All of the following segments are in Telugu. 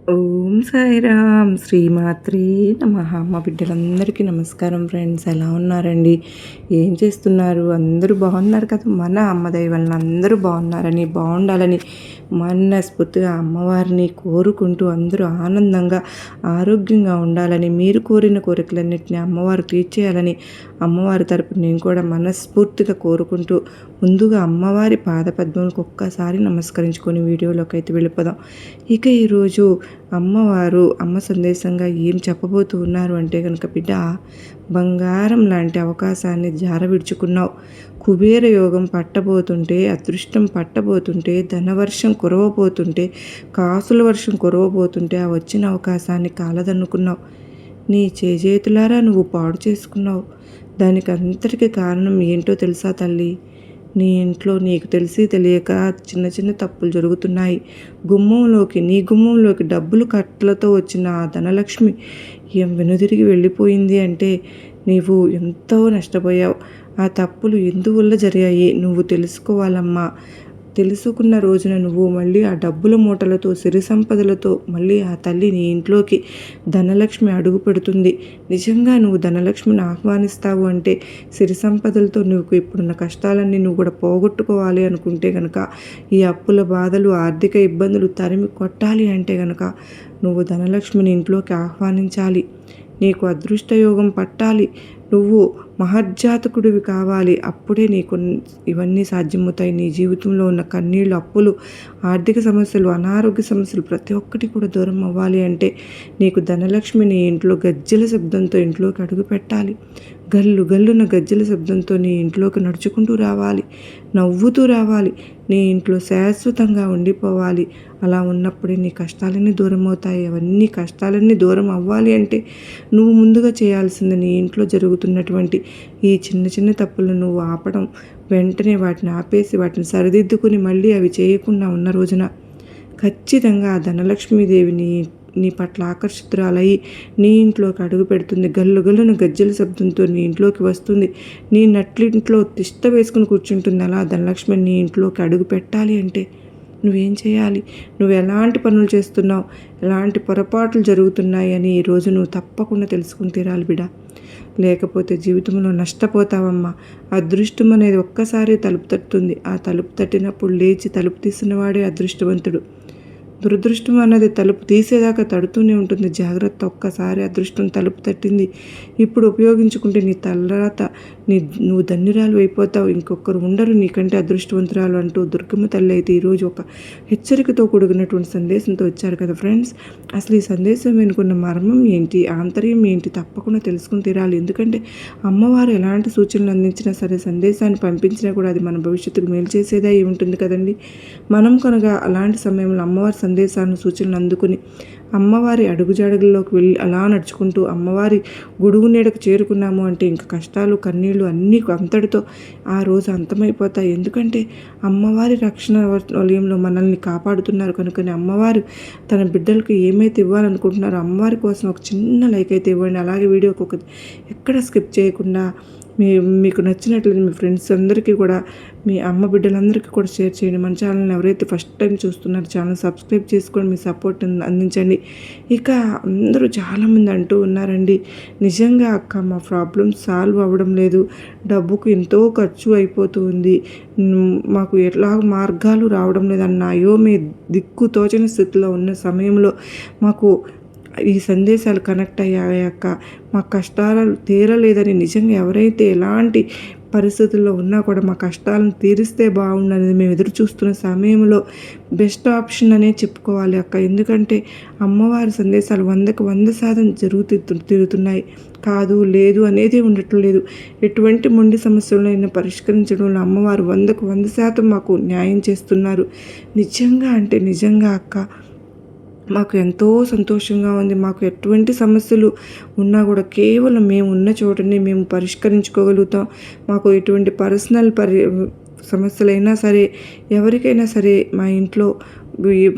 ఓం సాయిరామ్ శ్రీమాత్రే నమః. మా బిడ్డలందరికీ నమస్కారం ఫ్రెండ్స్. ఎలా ఉన్నారండి? ఏం చేస్తున్నారు? అందరూ బాగున్నారు కదా? మన అమ్మ దయ వలన అందరూ బాగున్నారని, బాగుండాలని మనస్ఫూర్తిగా అమ్మవారిని కోరుకుంటూ అందరూ ఆనందంగా ఆరోగ్యంగా ఉండాలని, మీరు కోరిన కోరికలన్నింటినీ అమ్మవారు తీర్చేయాలని అమ్మవారి తరపున నేను కూడా మనస్ఫూర్తిగా కోరుకుంటూ ముందుగా అమ్మవారి పాదపద్మలకు ఒక్కసారి నమస్కరించుకొని వీడియోలోకి అయితే వెళ్ళిపోదాం. ఇక ఈరోజు అమ్మవారు అమ్మ సందేశంగా ఏం చెప్పబోతూ ఉన్నారు అంటే కనుక, బిడ్డ, బంగారం లాంటి అవకాశాన్ని జార విడుచుకున్నావు. కుబేర యోగం పట్టబోతుంటే, అదృష్టం పట్టబోతుంటే, ధనవర్షం కురవబోతుంటే, కాసుల వర్షం కురవబోతుంటే ఆ వచ్చిన అవకాశాన్ని కాలదన్నుకున్నావు. నీ చేజేతులారా నువ్వు పాడు చేసుకున్నావు. దానికి అంతటికి కారణం ఏంటో తెలుసా తల్లి? నీ ఇంట్లో నీకు తెలిసి తెలియక చిన్న చిన్న తప్పులు జరుగుతున్నాయి. నీ గుమ్మంలోకి డబ్బులు కట్టలతో వచ్చిన ఆ ధనలక్ష్మి ఏం వెనుదిరిగి వెళ్ళిపోయింది అంటే నీవు ఎంతో నష్టపోయావు. ఆ తప్పులు ఎందువల్ల జరిగాయి నువ్వు తెలుసుకోవాలమ్మా. తెలుసుకున్న రోజున నువ్వు మళ్ళీ ఆ డబ్బుల మూటలతో, సిరి సంపదలతో మళ్ళీ ఆ తల్లి నీ ఇంట్లోకి ధనలక్ష్మి అడుగు పెడుతుంది. నిజంగా నువ్వు ధనలక్ష్మిని ఆహ్వానిస్తావు అంటే, సిరి సంపదలతో నువ్వు ఇప్పుడున్న కష్టాలన్నీ నువ్వు కూడా పోగొట్టుకోవాలి అనుకుంటే కనుక, ఈ అప్పుల బాధలు, ఆర్థిక ఇబ్బందులు తరిమి కొట్టాలి అంటే కనుక నువ్వు ధనలక్ష్మిని ఇంట్లోకి ఆహ్వానించాలి. నీకు అదృష్టయోగం పట్టాలి. నువ్వు మహర్జాతకుడివి కావాలి. అప్పుడే నీకు ఇవన్నీ సాధ్యమవుతాయి. నీ జీవితంలో ఉన్న కన్నీళ్ళు, అప్పులు, ఆర్థిక సమస్యలు, అనారోగ్య సమస్యలు ప్రతి ఒక్కటి కూడా దూరం అవ్వాలి అంటే నీకు ధనలక్ష్మి నీ ఇంట్లో గజ్జెల శబ్దంతో ఇంట్లోకి అడుగు పెట్టాలి. గల్లు గల్లున గజ్జెల శబ్దంతో నీ ఇంట్లోకి నడుచుకుంటూ రావాలి, నవ్వుతూ రావాలి. నీ ఇంట్లో శాశ్వతంగా ఉండిపోవాలి. అలా ఉన్నప్పుడే నీ కష్టాలన్నీ దూరం అవుతాయి. అవన్నీ కష్టాలన్నీ దూరం అవ్వాలి అంటే నువ్వు ముందుగా చేయాల్సింది, నీ ఇంట్లో జరుగుతున్నటువంటి ఈ చిన్న చిన్న తప్పులను నువ్వు ఆపడం. వెంటనే వాటిని ఆపేసి వాటిని సరిదిద్దుకుని మళ్ళీ అవి చేయకుండా ఉన్న రోజున ఖచ్చితంగా ఆ ధనలక్ష్మీదేవిని నీ పట్ల ఆకర్షితురాలయ్యి నీ ఇంట్లోకి అడుగు పెడుతుంది. గల్లు గల్లున గజ్జల శబ్దంతో నీ ఇంట్లోకి వస్తుంది. నీ నట్లింట్లో తిష్ట వేసుకుని కూర్చుంటుంది. అలా ధనలక్ష్మి నీ ఇంట్లోకి అడుగు పెట్టాలి అంటే నువ్వేం చేయాలి? నువ్వు ఎలాంటి పనులు చేస్తున్నావు, ఎలాంటి పొరపాట్లు జరుగుతున్నాయి అని ఈరోజు నువ్వు తప్పకుండా తెలుసుకుని తీరాలి బిడ్డ. లేకపోతే జీవితంలో నష్టపోతావమ్మా. అదృష్టం అనేది ఒక్కసారి తలుపు తట్టుతుంది. ఆ తలుపు తట్టినప్పుడు లేచి తలుపు తీసినవాడే అదృష్టవంతుడు. దురదృష్టం అన్నది తలుపు తీసేదాకా తడుతూనే ఉంటుంది. జాగ్రత్త. ఒక్కసారి అదృష్టం తలుపు తట్టింది, ఇప్పుడు ఉపయోగించుకుంటే నీ తర్వాత నువ్వు ధన్యురాలు అయిపోతావు. ఇంకొకరు ఉండరు నీకంటే అదృష్టవంతురాలు అంటూ దుర్గమ్మ తల్లి అయితే ఈరోజు ఒక హెచ్చరికతో కూడుకున్నటువంటి సందేశంతో వచ్చారు కదా ఫ్రెండ్స్. అసలు ఈ సందేశం వెనుకున్న మర్మం ఏంటి, ఆంతర్యం ఏంటి తప్పకుండా తెలుసుకుని తీరాలి. ఎందుకంటే అమ్మవారు ఎలాంటి సూచనలు అందించినా సరే, సందేశాన్ని పంపించినా కూడా అది మన భవిష్యత్తుకు మేలు చేసేదే అయి ఉంటుంది కదండి. మనం కనుక అలాంటి సమయంలో అమ్మవారి సందేశాలను, సూచనలు అందుకుని అమ్మవారి అడుగుజాడుగుల్లోకి వెళ్ళి అలా నడుచుకుంటూ అమ్మవారి గొడుగు నీడకు చేరుకున్నాము అంటే ఇంకా కష్టాలు, కన్నీళ్ళు అన్నీ అంతటితో ఆ రోజు అంతమైపోతాయి. ఎందుకంటే అమ్మవారి రక్షణ వలయంలో మనల్ని కాపాడుతున్నారు కనుకనే అమ్మవారు తన బిడ్డలకు ఏమైతే ఇవ్వాలనుకుంటున్నారో అమ్మవారి కోసం ఒక చిన్న లైక్ అయితే ఇవ్వండి. అలాగే వీడియోకి ఎక్కడ స్కిప్ చేయకుండా మీకు నచ్చినట్లయితే మీ ఫ్రెండ్స్ అందరికీ కూడా, మీ అమ్మ బిడ్డలందరికీ కూడా షేర్ చేయండి. మన ఛానల్ని ఎవరైతే ఫస్ట్ టైం చూస్తున్నారో ఛానల్ సబ్స్క్రైబ్ చేసుకొని మీ సపోర్ట్ అందించండి. ఇక అందరూ చాలామంది అంటూ ఉన్నారండి, నిజంగా అక్క మా ప్రాబ్లం సాల్వ్ అవ్వడం లేదు, డబ్బుకు ఎంతో ఖర్చు అయిపోతూ ఉంది, మాకు ఎట్లా మార్గాలు రావడం లేదన్న అయోమయ దిక్కు తోచని స్థితిలో ఉన్న సమయంలో మాకు ఈ సందేశాలు కనెక్ట్ అయ్యాక మా కష్టాలు తీరలేదని, నిజంగా ఎవరైతే ఎలాంటి పరిస్థితుల్లో ఉన్నా కూడా మా కష్టాలను తీరిస్తే బాగుండనేది మేము ఎదురు చూస్తున్న సమయంలో బెస్ట్ ఆప్షన్ అనే చెప్పుకోవాలి అక్క. ఎందుకంటే అమ్మవారి సందేశాలు 100% తిరుగుతున్నాయి. కాదు లేదు అనేది ఉండట్లేదు. ఎటువంటి మొండి సమస్యలైనా పరిష్కరించడంలో అమ్మవారు 100% మాకు న్యాయం చేస్తున్నారు. నిజంగా అంటే నిజంగా అక్క మాకు ఎంతో సంతోషంగా ఉంది. మాకు ఎటువంటి సమస్యలు ఉన్నా కూడా కేవలం మేము ఉన్న చోటనే మేము పరిష్కరించుకోగలుగుతాం. మాకు ఎటువంటి పర్సనల్ సమస్యలైనా సరే, ఎవరికైనా సరే మా ఇంట్లో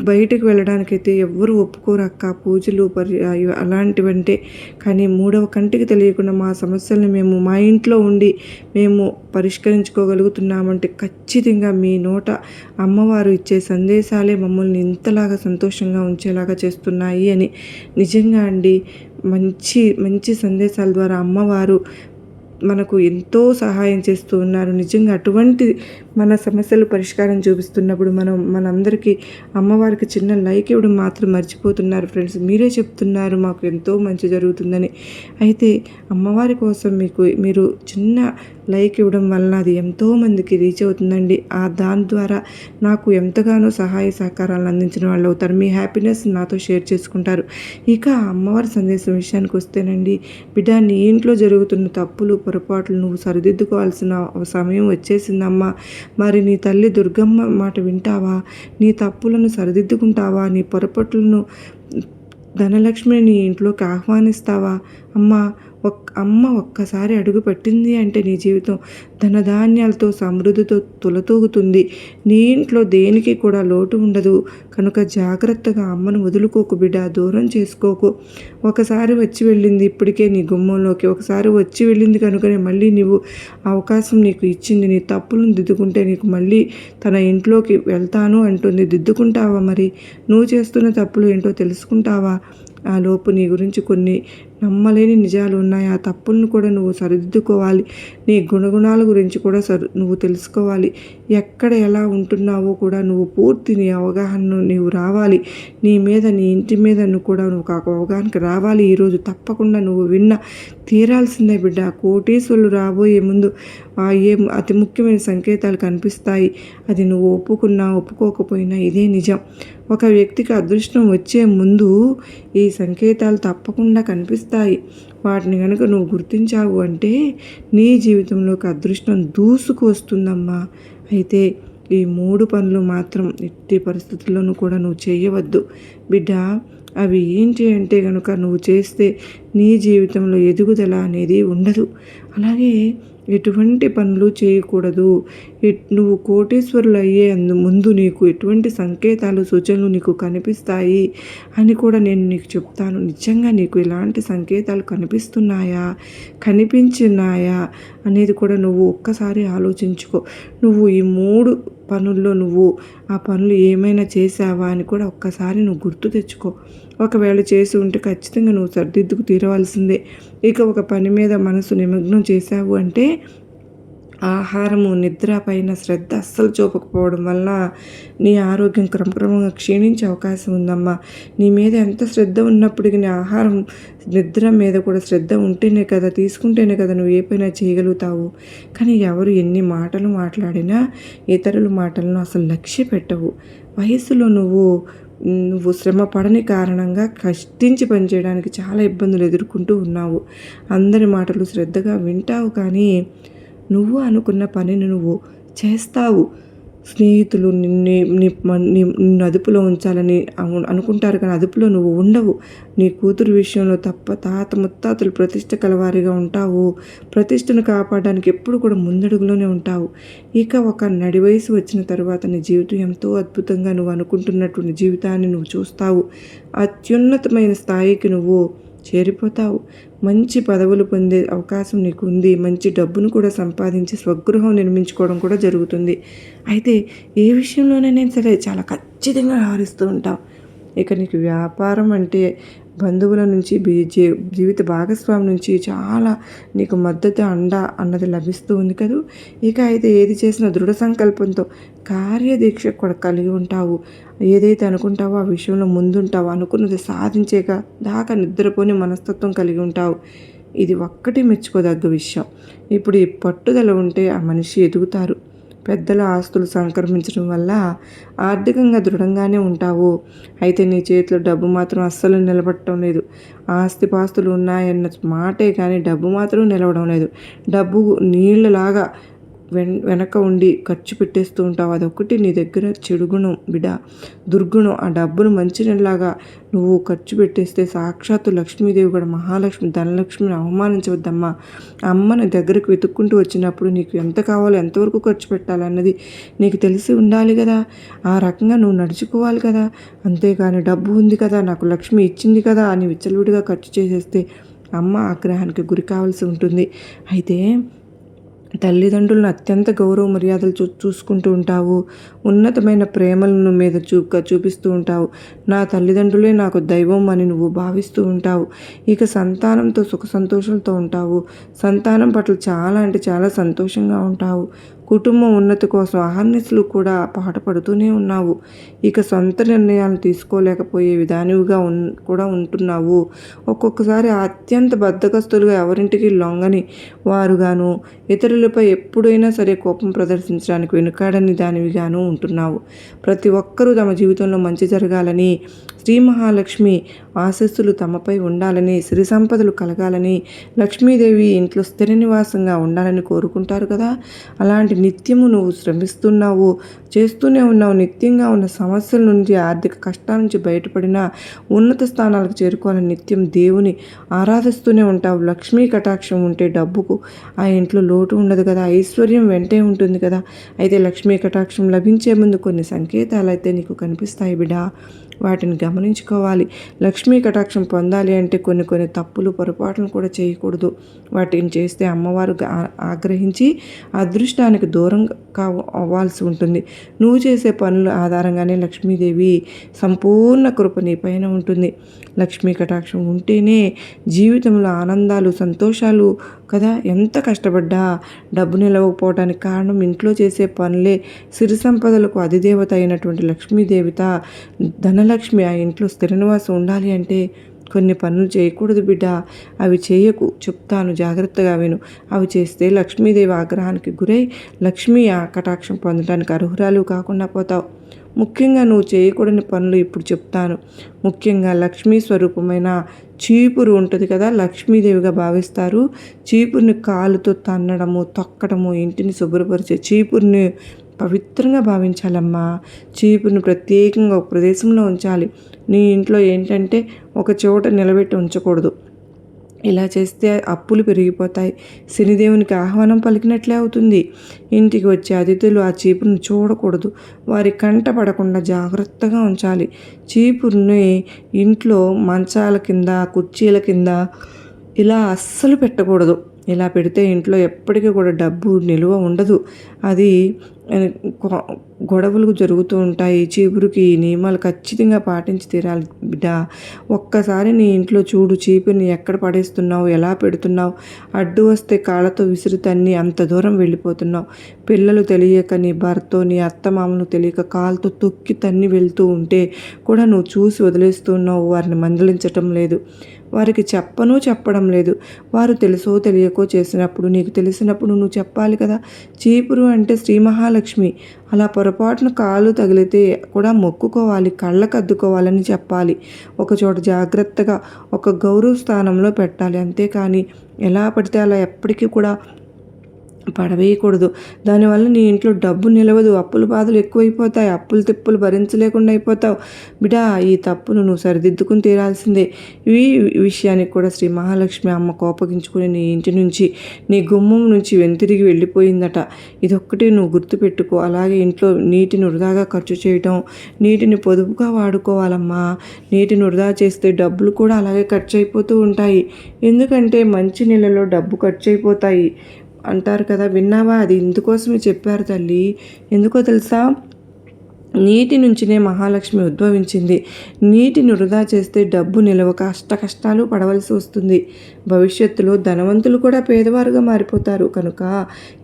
బయటకు వెళ్ళడానికైతే ఎవ్వరు ఒప్పుకోరు అక్క, పూజలు అలాంటివంటే. కానీ మూడవ కంటికి తెలియకుండా మా సమస్యల్ని మేము మా ఇంట్లో ఉండి మేము పరిష్కరించుకోగలుగుతున్నామంటే ఖచ్చితంగా మీ నోట అమ్మవారు ఇచ్చే సందేశాలే మమ్మల్ని ఇంతలాగా సంతోషంగా ఉంచేలాగా చేస్తున్నాయి అని. నిజంగా అండి, మంచి మంచి సందేశాల ద్వారా అమ్మవారు మనకు ఎంతో సహాయం చేస్తూ ఉన్నారు. నిజంగా అటువంటి మన సమస్యలు పరిష్కారం చూపిస్తున్నప్పుడు మనందరికీ అమ్మవారికి చిన్న లైక్ ఇవ్వడం మాత్రం మర్చిపోతున్నారు ఫ్రెండ్స్. మీరే చెప్తున్నారు మాకు ఎంతో మంచి జరుగుతుందని. అయితే అమ్మవారి కోసం మీరు చిన్న లైక్ ఇవ్వడం వలన అది ఎంతోమందికి రీచ్ అవుతుందండి. దాని ద్వారా నాకు ఎంతగానో సహాయ సహకారాలను అందించిన వాళ్ళు అవుతారు. మీ హ్యాపీనెస్ నాతో షేర్ చేసుకుంటారు. ఇక అమ్మవారి సందేశం విషయానికి వస్తేనండి, బిడ్డ, నీ ఇంట్లో జరుగుతున్న తప్పులు పొరపాట్లు నువ్వు సరిదిద్దుకోవాల్సిన సమయం వచ్చేసిందమ్మా. మరి నీ తల్లి దుర్గమ్మ మాట వింటావా? నీ తప్పులను సరిదిద్దుకుంటావా? నీ పొరపాట్లను ధనలక్ష్మిని నీ ఇంట్లోకి ఆహ్వానిస్తావా? అమ్మ ఒక్కసారి అడుగు పెట్టింది అంటే నీ జీవితం ధనధాన్యాలతో సమృద్ధితో తులతూగుతుంది. నీ ఇంట్లో దేనికి కూడా లోటు ఉండదు. కనుక జాగ్రత్తగా అమ్మను వదులుకోకు బిడ్డ, దూరం చేసుకోకు. ఒకసారి వచ్చి వెళ్ళింది ఇప్పటికే నీ గుమ్మంలోకి, ఒకసారి వచ్చి వెళ్ళింది కనుకనే మళ్ళీ అవకాశం నీకు ఇచ్చింది. నీ తప్పులను దిద్దుకుంటే నీకు మళ్ళీ తన ఇంట్లోకి వెళ్తాను అంటుంది. దిద్దుకుంటావా? మరి నువ్వు చేస్తున్న తప్పులు ఏంటో తెలుసుకుంటావా? ఆ లోపు నీ గురించి కొన్ని నమ్మలేని నిజాలు ఉన్నాయి. ఆ తప్పులను కూడా నువ్వు సరిదిద్దుకోవాలి. నీ గుణగుణాల గురించి కూడా నువ్వు తెలుసుకోవాలి. ఎక్కడ ఎలా ఉంటున్నావో కూడా నువ్వు పూర్తి నీ అవగాహనను నీవు రావాలి. నీ ఇంటి మీద కూడా నువ్వు అవగాహనకు రావాలి. ఈరోజు తప్పకుండా నువ్వు తీరాల్సిందే బిడ్డ. కోటీశ్వరులు రాబోయే ముందు అతి ముఖ్యమైన సంకేతాలు కనిపిస్తాయి. అది నువ్వు ఒప్పుకోకపోయినా ఇదే నిజం. ఒక వ్యక్తికి అదృష్టం వచ్చే ముందు ఈ సంకేతాలు తప్పకుండా కనిపిస్తాయి. వాటిని కనుక నువ్వు గుర్తించావు అంటే నీ జీవితంలోకి అదృష్టం దూసుకు వస్తుందమ్మా. అయితే ఈ 3 పనులు మాత్రం ఎట్టి పరిస్థితుల్లోనూ కూడా నువ్వు చేయవద్దు బిడ్డ. అవి ఏంటి అంటే కనుక నువ్వు చేస్తే నీ జీవితంలో ఎదుగుదల అనేది ఉండదు. అలాగే ఎటువంటి పనులు చేయకూడదు. నువ్వు కోటీశ్వరులు అయ్యే ముందు నీకు ఎటువంటి సంకేతాలు సూచనలు నీకు కనిపిస్తాయి అని కూడా నేను నీకు చెప్తాను. నిజంగా నీకు ఇలాంటి సంకేతాలు కనిపించినాయా అనేది కూడా నువ్వు ఒక్కసారి ఆలోచించుకో. నువ్వు ఈ 3 పనుల్లో నువ్వు ఆ పనులు ఏమైనా చేసావా అని కూడా ఒక్కసారి నువ్వు గుర్తు తెచ్చుకో. ఒకవేళ చేసి ఉంటే ఖచ్చితంగా నువ్వు సరిదిద్దుకు తీరవలసిందే. ఇక ఒక పని మీద మనసు నిమగ్నం చేశావు అంటే ఆహారము, నిద్ర పైన శ్రద్ధ అస్సలు చూపకపోవడం వల్ల నీ ఆరోగ్యం క్రమక్రమంగా క్షీణించే అవకాశం ఉందమ్మా. నీ మీద ఎంత శ్రద్ధ ఉన్నప్పటికీ నీ ఆహారం, నిద్ర మీద కూడా శ్రద్ధ తీసుకుంటేనే కదా నువ్వు ఏ పైన చేయగలుగుతావు. కానీ ఎవరు ఎన్ని మాటలు మాట్లాడినా ఇతరుల మాటలను అసలు లక్ష్య పెట్టవు. వయసులో నువ్వు శ్రమ పడని కారణంగా కష్టించి పనిచేయడానికి చాలా ఇబ్బందులు ఎదుర్కొంటూ ఉన్నావు. అందరి మాటలు శ్రద్ధగా వింటావు, కానీ నువ్వు అనుకున్న పనిని నువ్వు చేస్తావు. స్నేహితులు నిన్ను అదుపులో ఉంచాలని అనుకుంటారు, కానీ అదుపులో నువ్వు ఉండవు. నీ కూతురు విషయంలో తాత ముత్తాతలు ప్రతిష్ట కలవారిగా ఉంటావు. ప్రతిష్టను కాపాడడానికి ఎప్పుడు కూడా ముందడుగులోనే ఉంటావు. ఇక ఒక నడి వయసు వచ్చిన తర్వాత నీ జీవితం ఎంతో అద్భుతంగా నువ్వు అనుకుంటున్నటువంటి జీవితాన్ని నువ్వు చూస్తావు. అత్యున్నతమైన స్థాయికి నువ్వు చేరిపోతావు. మంచి పదవులు పొందే అవకాశం నీకు ఉంది. మంచి డబ్బును కూడా సంపాదించి స్వగృహం నిర్మించుకోవడం కూడా జరుగుతుంది. అయితే ఏ విషయంలోనైనా సరే చాలా ఖచ్చితంగా వ్యవహరిస్తూ ఉంటావు. ఇక నీకు వ్యాపారం అంటే బంధువుల నుంచి జీవిత భాగస్వామి నుంచి చాలా నీకు మద్దతు అన్నది లభిస్తూ ఉంది కదూ. ఇక అయితే ఏది చేసినా దృఢ సంకల్పంతో కార్యదీక్ష కూడా కలిగి ఉంటావు. ఏదైతే అనుకుంటావో ఆ విషయంలో ముందుంటావు. అనుకున్నది సాధించేక దాకా నిద్రపోని మనస్తత్వం కలిగి ఉంటావు. ఇది ఒక్కటి మెచ్చుకోదగ్గ విషయం. ఇప్పుడు ఈ పట్టుదల ఉంటే ఆ మనిషి ఎదుగుతారు. పెద్దల ఆస్తులు సంక్రమించడం వల్ల ఆర్థికంగా దృఢంగానే ఉంటావు. అయితే నీ చేతిలో డబ్బు మాత్రం అస్సలు నిలబడటం లేదు. ఆస్తిపాస్తులు ఉన్నాయన్న మాటే కానీ డబ్బు మాత్రం నిలవడం లేదు. డబ్బు నీళ్ళలాగా వెనక ఉండి ఖర్చు పెట్టేస్తూ ఉంటావు. అదొక్కటి నీ దగ్గర చెడు గుణం బిడ్డ, దుర్గుణం. ఆ డబ్బును మంచినీళ్ళలాగా నువ్వు ఖర్చు పెట్టేస్తే సాక్షాత్తు లక్ష్మీదేవి కూడా, మహాలక్ష్మి, ధనలక్ష్మిని అవమానించవద్దమ్మా. అమ్మని దగ్గరకు వెతుక్కుంటూ వచ్చినప్పుడు నీకు ఎంత కావాలో, ఎంతవరకు ఖర్చు పెట్టాలన్నది నీకు తెలిసి ఉండాలి కదా. ఆ రకంగా నువ్వు నడుచుకోవాలి కదా. అంతేగాని డబ్బు ఉంది కదా, నాకు లక్ష్మి ఇచ్చింది కదా అని విచ్చలవిడిగా ఖర్చు చేసేస్తే అమ్మ ఆగ్రహానికి గురి కావాల్సి ఉంటుంది. అయితే తల్లిదండ్రులను అత్యంత గౌరవ మర్యాదలు చూసుకుంటూ ఉంటావు. ఉన్నతమైన ప్రేమలను మీద చూపిస్తూ ఉంటావు. నా తల్లిదండ్రులే నాకు దైవం అని నువ్వు భావిస్తూ ఉంటావు. ఇక సంతానంతో సుఖ సంతోషాలతో ఉంటావు. సంతానం పట్ల చాలా అంటే చాలా సంతోషంగా ఉంటావు. కుటుంబం ఉన్నతి కోసం అహర్నిశలు కూడా పాటుపడుతూనే ఉన్నావు. ఇక సొంత నిర్ణయాలు తీసుకోలేకపోయే విధానివిగా కూడా ఉంటున్నావు. ఒక్కొక్కసారి అత్యంత బద్ధకస్తులుగా, ఎవరింటికి లొంగని వారుగాను, ఇతరులపై ఎప్పుడైనా సరే కోపం ప్రదర్శించడానికి వెనుకాడని దానివిగాను ఉంటున్నావు. ప్రతి ఒక్కరూ తమ జీవితంలో మంచి జరగాలని, శ్రీ మహాలక్ష్మి ఆశస్సులు తమపై ఉండాలని, సిరి సంపదలు కలగాలని, లక్ష్మీదేవి ఇంట్లో స్థిర నివాసంగా ఉండాలని కోరుకుంటారు కదా. అలాంటి నిత్యము నువ్వు శ్రమిస్తున్నావు, చేస్తూనే ఉన్నావు. నిత్యంగా ఉన్న సమస్యల నుంచి, ఆర్థిక కష్టాల నుంచి బయటపడిన ఉన్నత స్థానాలకు చేరుకోవాలని నిత్యం దేవుని ఆరాధిస్తూనే ఉంటావు. లక్ష్మీ కటాక్షం ఉంటే డబ్బుకు ఆ ఇంట్లో లోటు ఉండదు కదా, ఐశ్వర్యం వెంటే ఉంటుంది కదా. అయితే లక్ష్మీ కటాక్షం లభించే ముందు కొన్ని సంకేతాలు అయితే నీకు కనిపిస్తాయి బిడ్డ. వాటిని గమనించుకోవాలి. లక్ష్మీ కటాక్షం పొందాలి అంటే కొన్ని తప్పులు, పొరపాట్లను కూడా చేయకూడదు. వాటిని చేస్తే అమ్మవారు ఆగ్రహించి అదృష్టానికి దూరం అవ్వాల్సి ఉంటుంది. నువ్వు చేసే పనుల ఆధారంగానే లక్ష్మీదేవి సంపూర్ణ కృప నీ పైన ఉంటుంది. లక్ష్మీ కటాక్షం ఉంటేనే జీవితంలో ఆనందాలు, సంతోషాలు కదా. ఎంత కష్టపడ్డా డబ్బు నిలవకపోవడానికి కారణం ఇంట్లో చేసే పనులే. సిరి సంపదలకు అధిదేవత అయినటువంటి లక్ష్మీదేవత ధనలక్ష్మి ఆ ఇంట్లో స్థిర నివాసం ఉండాలి అంటే కొన్ని పనులు చేయకూడదు బిడ్డ. అవి చేయకు, చెప్తాను, జాగ్రత్తగా విను. అవి చేస్తే లక్ష్మీదేవి ఆగ్రహానికి గురై లక్ష్మీ కటాక్షం పొందడానికి అర్హురాలు కాకుండా పోతావు. ముఖ్యంగా నువ్వు చేయకూడని పనులు ఇప్పుడు చెప్తాను. ముఖ్యంగా లక్ష్మీ స్వరూపమైన చీపురు ఉంటుంది కదా, లక్ష్మీదేవిగా భావిస్తారు. చీపురుని కాలుతో తన్నడము, తొక్కడము, ఇంటిని శుభ్రపరిచే చీపురుని పవిత్రంగా భావించాలమ్మా. చీపురుని ప్రత్యేకంగా ఒక ప్రదేశంలో ఉంచాలి. నీ ఇంట్లో ఏంటంటే ఒక చోట నిలబెట్టి ఉంచకూడదు. ఇలా చేస్తే అప్పులు పెరిగిపోతాయి, శనిదేవునికి ఆహ్వానం పలికినట్లే అవుతుంది. ఇంటికి వచ్చే అతిథులు ఆ చీపురుని చూడకూడదు, వారి కంట పడకుండా జాగ్రత్తగా ఉంచాలి. చీపురుని ఇంట్లో మంచాల కింద, కుర్చీల కింద ఇలా అస్సలు పెట్టకూడదు. ఇలా పెడితే ఇంట్లో ఎప్పటికీ కూడా డబ్బు నిలువ ఉండదు. అది గొడవలు జరుగుతూ ఉంటాయి. చీపురుకి నియమాలు ఖచ్చితంగా పాటించి తీరాలి బిడ్డ. ఒక్కసారి నీ ఇంట్లో చూడు, చీపురుని ఎక్కడ పడేస్తున్నావు, ఎలా పెడుతున్నావు. అడ్డు వస్తే కాళ్ళతో విసిరి తన్ని అంత దూరం వెళ్ళిపోతున్నావు. పిల్లలు తెలియక, నీ భర్త, నీ అత్తమామను తెలియక కాలుతో తొక్కి తన్ని వెళ్తూ ఉంటే కూడా నువ్వు చూసి వదిలేస్తున్నావు. వారిని మందలించటం లేదు, వారికి చెప్పడం లేదు. వారు తెలుసో తెలియకో చేసినప్పుడు, నీకు తెలిసినప్పుడు నువ్వు చెప్పాలి కదా. చీపురు అంటే శ్రీ మహాలక్ష్మి. అలా పొరపాటున కాలు తగిలితే కూడా మొక్కుకోవాలి, కళ్ళకు అద్దుకోవాలని చెప్పాలి. ఒకచోట జాగ్రత్తగా ఒక గౌరవ స్థానంలో పెట్టాలి. అంతేకాని ఎలా పడితే అలా ఎప్పటికీ కూడా పడవేయకూడదు. దానివల్ల నీ ఇంట్లో డబ్బు నిలవదు, అప్పుల బాధలు ఎక్కువైపోతాయి, అప్పులు తిప్పులు భరించలేకుండా అయిపోతావు. బిడా, ఈ తప్పును నువ్వు సరిదిద్దుకుని తీరాల్సిందే. ఈ విషయానికి కూడా శ్రీ మహాలక్ష్మి అమ్మ కోపగించుకుని నీ ఇంటి నుంచి, నీ గుమ్మం నుంచి వెనుతిరిగి వెళ్ళిపోయిందట. ఇదొక్కటి నువ్వు గుర్తుపెట్టుకో. అలాగే ఇంట్లో నీటిని వృధాగా ఖర్చు చేయటం, నీటిని పొదుపుగా వాడుకోవాలమ్మా. నీటిని వృధా చేస్తే డబ్బులు కూడా అలాగే ఖర్చు అయిపోతూ ఉంటాయి. ఎందుకంటే మంచి నీళ్ళలో డబ్బు ఖర్చు అయిపోతాయి అంటారు కదా, విన్నావా? అది ఇందుకోసమే చెప్పారు తల్లి. ఎందుకో తెలుసా? నీటి నుంచినే మహాలక్ష్మి ఉద్భవించింది. నీటిని వృధా చేస్తే డబ్బు నిలవక కష్టాలు పడవలసి వస్తుంది. భవిష్యత్తులో ధనవంతులు కూడా పేదవారుగా మారిపోతారు. కనుక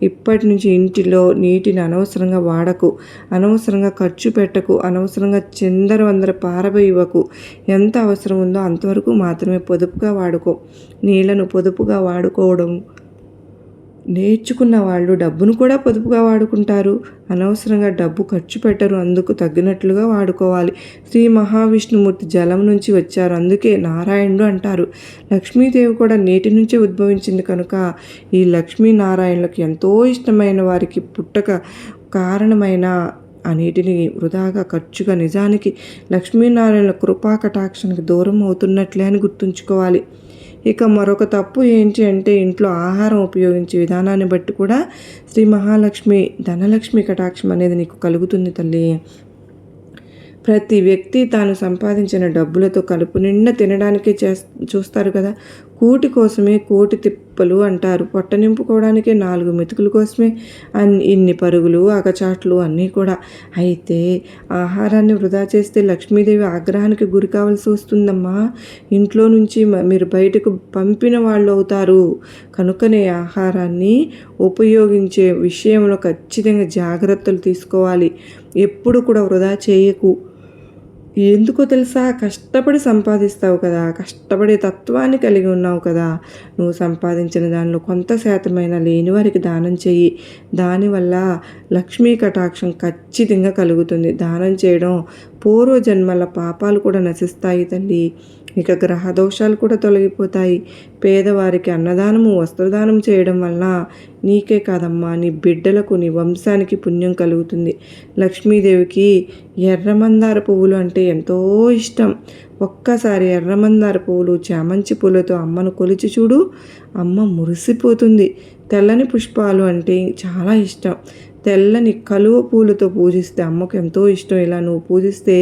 ఇప్పటి నుంచి ఇంటిలో నీటిని అనవసరంగా వాడకు, అనవసరంగా ఖర్చు పెట్టకు, అనవసరంగా చిందరవందర పారబోయవకు. ఎంత అవసరం ఉందో అంతవరకు మాత్రమే పొదుపుగా వాడుకో. నీళ్లను పొదుపుగా వాడుకోవడం నేర్చుకున్న వాళ్ళు డబ్బును కూడా పొదుపుగా వాడుకుంటారు. అనవసరంగా డబ్బు ఖర్చు పెట్టరు. అందుకు తగ్గినట్లుగా వాడుకోవాలి. శ్రీ మహావిష్ణుమూర్తి జలం నుంచి వచ్చారు, అందుకే నారాయణుడు అంటారు. లక్ష్మీదేవి కూడా నీటి నుంచే ఉద్భవించింది కనుక ఈ లక్ష్మీనారాయణులకు ఎంతో ఇష్టమైన వారికి పుట్టక కారణమైన ఆ నీటిని వృధాగా ఖర్చుగా నిజానికి లక్ష్మీనారాయణుల కృపా కటాక్షానికి దూరం అవుతున్నట్లే అని గుర్తుంచుకోవాలి. ఇక మరొక తప్పు ఏంటి అంటే ఇంట్లో ఆహారం ఉపయోగించే విధానాన్ని బట్టి కూడా శ్రీ మహాలక్ష్మి ధనలక్ష్మి కటాక్షం అనేది నీకు కలుగుతుంది తల్లి. ప్రతి వ్యక్తి తాను సంపాదించిన డబ్బులతో కడుపు నిండా తినడానికే చూస్తారు కదా. కూటి కోసమే కోటి తిప్పలు అంటారు. పొట్ట నింపుకోవడానికే 4 మెతుకుల కోసమే ఇన్ని పరుగులు అగచాట్లు అన్నీ కూడా. అయితే ఆహారాన్ని వృధా చేస్తే లక్ష్మీదేవి ఆగ్రహానికి గురి కావాల్సి వస్తుందమ్మా. ఇంట్లో నుంచి మీరు బయటకు పంపిన వాళ్ళు అవుతారు. కనుకనే ఆహారాన్ని ఉపయోగించే విషయంలో ఖచ్చితంగా జాగ్రత్తలు తీసుకోవాలి. ఎప్పుడు కూడా వృధా చేయకు. ఎందుకో తెలుసా, కష్టపడి సంపాదిస్తావు కదా, కష్టపడే తత్వాన్ని కలిగి ఉన్నావు కదా. నువ్వు సంపాదించిన దానిలో కొంత శాతమైన లేని వారికి దానం చెయ్యి. దానివల్ల లక్ష్మీ కటాక్షం ఖచ్చితంగా కలుగుతుంది. దానం చేయడం పూర్వజన్మల పాపాలు కూడా నశిస్తాయి తల్లి. ఇక గ్రహ దోషాలు కూడా తొలగిపోతాయి. పేదవారికి అన్నదానము వస్త్రదానం చేయడం వలన నీకే కాదమ్మా, నీ బిడ్డలకు నీ వంశానికి పుణ్యం కలుగుతుంది. లక్ష్మీదేవికి ఎర్రమందార పువ్వులు అంటే ఎంతో ఇష్టం. ఒక్కసారి ఎర్రమందార పువ్వులు చామంతి పూలతో అమ్మను కొలిచి చూడు, అమ్మ మురిసిపోతుంది. తెల్లని పుష్పాలు అంటే చాలా ఇష్టం. తెల్లని కలువ పూలతో పూజిస్తే అమ్మకు ఎంతో ఇష్టం. ఇలా నువ్వు పూజిస్తే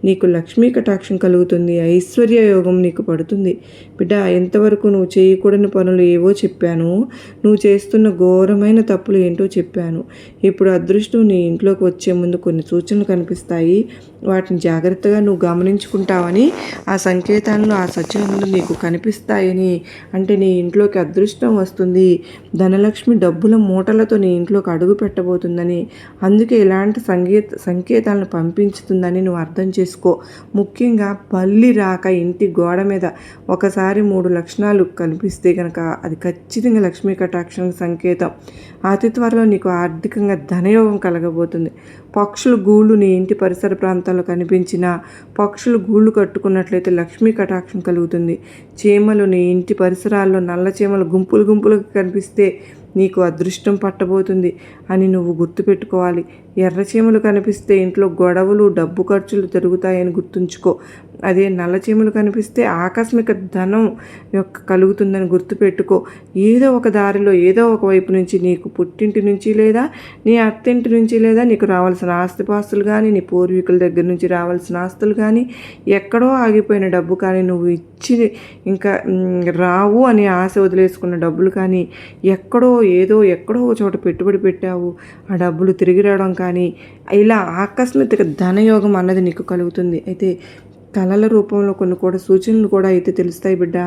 నీకు లక్ష్మీ కటాక్షం కలుగుతుంది. ఐశ్వర్య యోగం నీకు పడుతుంది. బిడ్డ, ఎంతవరకు నువ్వు చేయకూడని పనులు ఏవో చెప్పాను, నువ్వు చేస్తున్న ఘోరమైన తప్పులు ఏంటో చెప్పాను. ఇప్పుడు అదృష్టం నీ ఇంట్లోకి వచ్చే ముందు కొన్ని సూచనలు కనిపిస్తాయి. వాటిని జాగ్రత్తగా నువ్వు గమనించుకుంటావని, ఆ సంకేతాలను ఆ సూచనలు నీకు కనిపిస్తాయని, అంటే నీ ఇంట్లోకి అదృష్టం వస్తుంది, ధనలక్ష్మి డబ్బుల మూటలతో నీ ఇంట్లోకి అడుగు పెట్టబోతుందని, అందుకే ఇలాంటి సంకేతాలను పంపించుతుందని నువ్వు అర్థం చేసుకో. ముఖ్యంగా బల్లి రాక ఇంటి గోడ మీద ఒకసారి 3 లక్షణాలు కనిపిస్తే కనుక అది ఖచ్చితంగా లక్ష్మీ కటాక్షం సంకేతం. అతి త్వరలో నీకు ఆర్థికంగా ధనయోగం కలగబోతుంది. పక్షులు గూళ్ళు నీ ఇంటి పరిసర ప్రాంతాల్లో కనిపించిన పక్షులు గూళ్ళు కట్టుకున్నట్లయితే లక్ష్మీ కటాక్షం కలుగుతుంది. చీమలు నీ ఇంటి పరిసరాల్లో నల్ల చీమలు గుంపులు గుంపులుగా కనిపిస్తే నీకు అదృష్టం పట్టబోతుంది అని నువ్వు గుర్తుపెట్టుకోవాలి. ఎర్రచీమలు కనిపిస్తే ఇంట్లో గొడవలు, డబ్బు ఖర్చులు జరుగుతాయని గుర్తుంచుకో. అదే నల్లచీమలు కనిపిస్తే ఆకస్మిక ధనం కలుగుతుందని గుర్తుపెట్టుకో. ఏదో ఒక దారిలో ఏదో ఒక వైపు నుంచి నీకు పుట్టింటి నుంచి లేదా నీ అత్తింటి నుంచి లేదా నీకు రావాల్సిన ఆస్తిపాస్తులు కానీ, నీ పూర్వీకుల దగ్గర నుంచి రావాల్సిన ఆస్తులు కానీ, ఎక్కడో ఆగిపోయిన డబ్బు కానీ, నువ్వు ఇచ్చి ఇంకా రావు అని ఆశ వదిలేసుకున్న డబ్బులు కానీ, ఎక్కడో ఒక చోట పెట్టుబడి పెట్టావు, ఆ డబ్బులు తిరిగి రావడం కానీ, ఇలా ఆకస్మిక ధనయోగం అన్నది నీకు కలుగుతుంది. అయితే కళల రూపంలో కొన్ని కూడా సూచనలు కూడా అయితే తెలుస్తాయి బిడ్డ.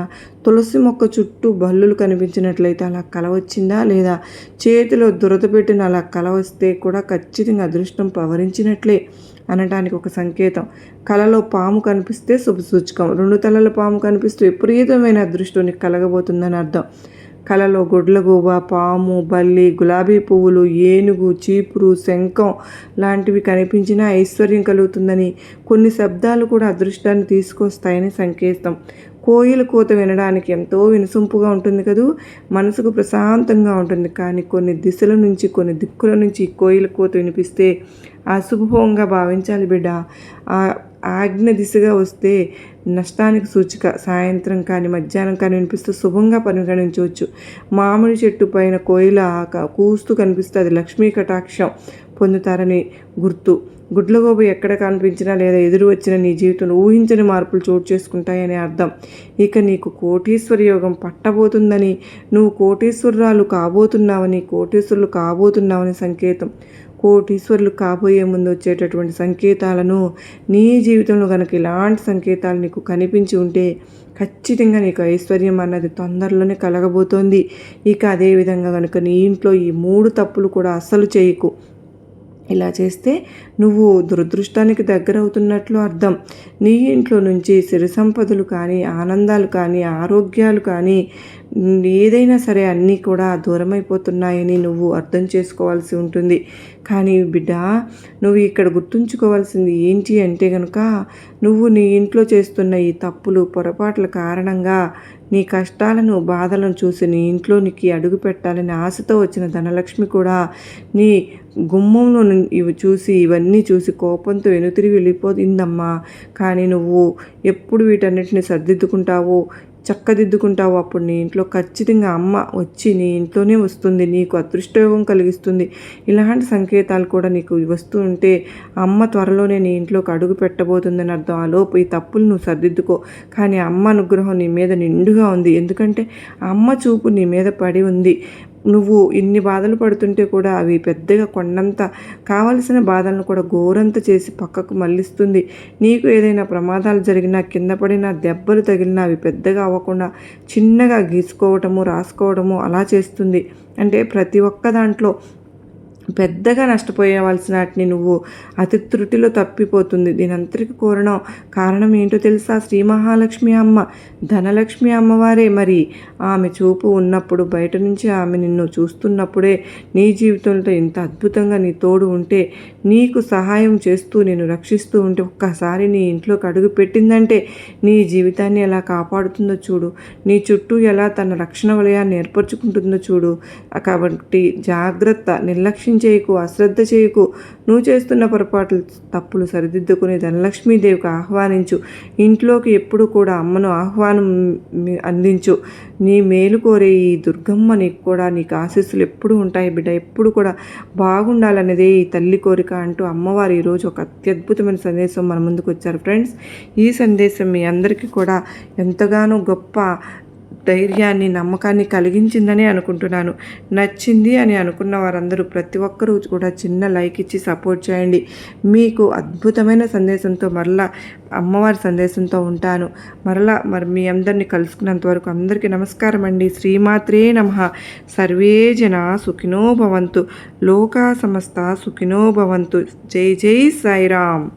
తులసి మొక్క చుట్టూ బల్లులు కనిపించినట్లయితే అలా కల వచ్చిందా, లేదా చేతిలో దురద పెట్టిన అలా కల వస్తే కూడా ఖచ్చితంగా అదృష్టం పవరించినట్లే అనటానికి ఒక సంకేతం. కలలో పాము కనిపిస్తే శుభసూచకం. 2 తలల పాము కనిపిస్తూ విపరీతమైన అదృష్టం నీకు కలగబోతుందని అర్థం. కలలో గుడ్లగూబ, పాము, బల్లి, గులాబీ పువ్వులు, ఏనుగు, చీపురు, శంఖం లాంటివి కనిపించినా ఐశ్వర్యం కలుగుతుందని, కొన్ని శబ్దాలు కూడా అదృష్టాన్ని తీసుకొస్తాయని సంకేతం. కోయిల కూత వినడానికి ఎంతో వినసొంపుగా ఉంటుంది కదూ, మనసుకు ప్రశాంతంగా ఉంటుంది. కానీ కొన్ని దిశల నుంచి, కొన్ని దిక్కుల నుంచి కోయిల కూత వినిపిస్తే అశుభంగా భావించాలి బిడ్డ. ఆజ్ఞ దిశగా వస్తే నష్టానికి సూచిక. సాయంత్రం కానీ మధ్యాహ్నం కానీ వినిపిస్తూ శుభంగా పరిగణించవచ్చు. మామిడి చెట్టు పైన కోయిల కూస్తూ కనిపిస్తే అది లక్ష్మీ కటాక్షం పొందుతారని గుర్తు. గుడ్లగోబు ఎక్కడ కనిపించినా లేదా ఎదురు వచ్చిన నీ జీవితంలో ఊహించని మార్పులు చోటు చేసుకుంటాయని అర్థం. ఇక నీకు కోటీశ్వర యోగం పట్టబోతుందని, నువ్వు కోటీశ్వరురాలు కాబోతున్నావని సంకేతం. కోటీశ్వరులు కాబోయే ముందు వచ్చేటటువంటి సంకేతాలను నీ జీవితంలో కనుక ఇలాంటి సంకేతాలు నీకు కనిపించి ఉంటే ఖచ్చితంగా నీకు ఐశ్వర్యం అన్నది తొందరలోనే కలగబోతోంది. ఇక అదేవిధంగా కనుక నీ ఇంట్లో ఈ 3 తప్పులు కూడా అస్సలు చేయకు. ఇలా చేస్తే నువ్వు దురదృష్టానికి దగ్గరవుతున్నట్లు అర్థం. నీ ఇంట్లో నుంచి సిరి సంపదలు కానీ, ఆనందాలు కానీ, ఆరోగ్యాలు కానీ, ఏదైనా సరే అన్నీ కూడా దూరమైపోతున్నాయని నువ్వు అర్థం చేసుకోవాల్సి ఉంటుంది. కానీ బిడ్డ, నువ్వు ఇక్కడ గుర్తుంచుకోవాల్సింది ఏంటి అంటే కనుక, నువ్వు నీ ఇంట్లో చేస్తున్న ఈ తప్పులు పొరపాట్ల కారణంగా నీ కష్టాలను బాధలను చూసి నీ ఇంట్లోనికి అడుగు పెట్టాలని ఆశతో వచ్చిన ధనలక్ష్మి కూడా నీ గుమ్మంలో ఇవన్నీ చూసి కోపంతో వెనుతిరిగి వెళ్ళిపోయిందమ్మా. కానీ నువ్వు ఎప్పుడు వీటన్నిటిని సర్దిద్దుకుంటావో, చక్కదిద్దుకుంటావు, అప్పుడు నీ ఇంట్లో ఖచ్చితంగా అమ్మ వచ్చి నీ ఇంట్లోనే వస్తుంది, నీకు అదృష్టయోగం కలిగిస్తుంది. ఇలాంటి సంకేతాలు కూడా నీకు వస్తూ ఉంటే అమ్మ త్వరలోనే నీ ఇంట్లోకి అడుగు పెట్టబోతుందని అర్థం. ఆలోపు ఈ తప్పులు నువ్వు సర్దిద్దుకో. కానీ అమ్మ అనుగ్రహం నీ మీద నిండుగా ఉంది. ఎందుకంటే అమ్మ చూపు నీ మీద పడి ఉంది. నువ్వు ఇన్ని బాధలు పడుతుంటే కూడా అవి పెద్దగా కొండంత కావలసిన బాధలను కూడా ఘోరంత చేసి పక్కకు మళ్ళిస్తుంది. నీకు ఏదైనా ప్రమాదాలు జరిగినా, కింద పడినా, దెబ్బలు తగిలినా అవి పెద్దగా అవ్వకుండా చిన్నగా గీసుకోవటము, రాసుకోవడము అలా చేస్తుంది. అంటే ప్రతి ఒక్క దాంట్లో పెద్దగా నష్టపోయేవలసిన వాటిని నువ్వు అతి త్రుటిలో తప్పిపోతుంది. దీనంతటికి కారణం ఏంటో తెలుసా? శ్రీ మహాలక్ష్మి అమ్మ, ధనలక్ష్మి అమ్మవారే. మరి ఆమె చూపు ఉన్నప్పుడు, బయట నుంచి ఆమె నిన్ను చూస్తున్నప్పుడే నీ జీవితంలో ఇంత అద్భుతంగా నీ తోడు ఉంటే, నీకు సహాయం చేస్తూ నేను రక్షిస్తూ ఉంటే, ఒక్కసారి నీ ఇంట్లోకి అడుగు పెట్టిందంటే నీ జీవితాన్ని ఎలా కాపాడుతుందో చూడు, నీ చుట్టూ ఎలా తన రక్షణ వలయాన్ని ఏర్పరచుకుంటుందో చూడు. కాబట్టి జాగ్రత్త, నిర్లక్ష్యం చేయకు, అశ్రద్ధ చేయకు. నువ్వు చేస్తున్న పొరపాట్లు, తప్పులు సరిదిద్దుకుని ధనలక్ష్మీదేవికి ఆహ్వానించు. ఇంట్లోకి ఎప్పుడు కూడా అమ్మను ఆహ్వానం అందించు. నీ మేలు కోరే ఈ దుర్గమ్మ నీకు ఆశీస్సులు ఎప్పుడు ఉంటాయి బిడ్డ. ఎప్పుడు కూడా బాగుండాలనేదే ఈ తల్లి కోరిక అంటూ అమ్మవారు ఈరోజు ఒక అత్యద్భుతమైన సందేశం మన ముందుకు వచ్చారు ఫ్రెండ్స్. ఈ సందేశం మీ అందరికీ కూడా ఎంతగానో గొప్ప ధైర్యాన్ని, నమ్మకాన్ని కలిగించిందని అనుకుంటున్నాను. నచ్చింది అని అనుకున్న వారందరూ ప్రతి ఒక్కరూ కూడా చిన్న లైక్ ఇచ్చి సపోర్ట్ చేయండి. మీకు అద్భుతమైన సందేశంతో మరలా అమ్మవారి సందేశంతో ఉంటాను. మరి మీ అందరినీ కలుసుకున్నంత వరకు అందరికీ నమస్కారం అండి. శ్రీమాత్రే నమః. సర్వే జన సుఖినో భవంతు. లోకా సమస్త సుఖినో భవంతు. జై జై సాయిరామ్.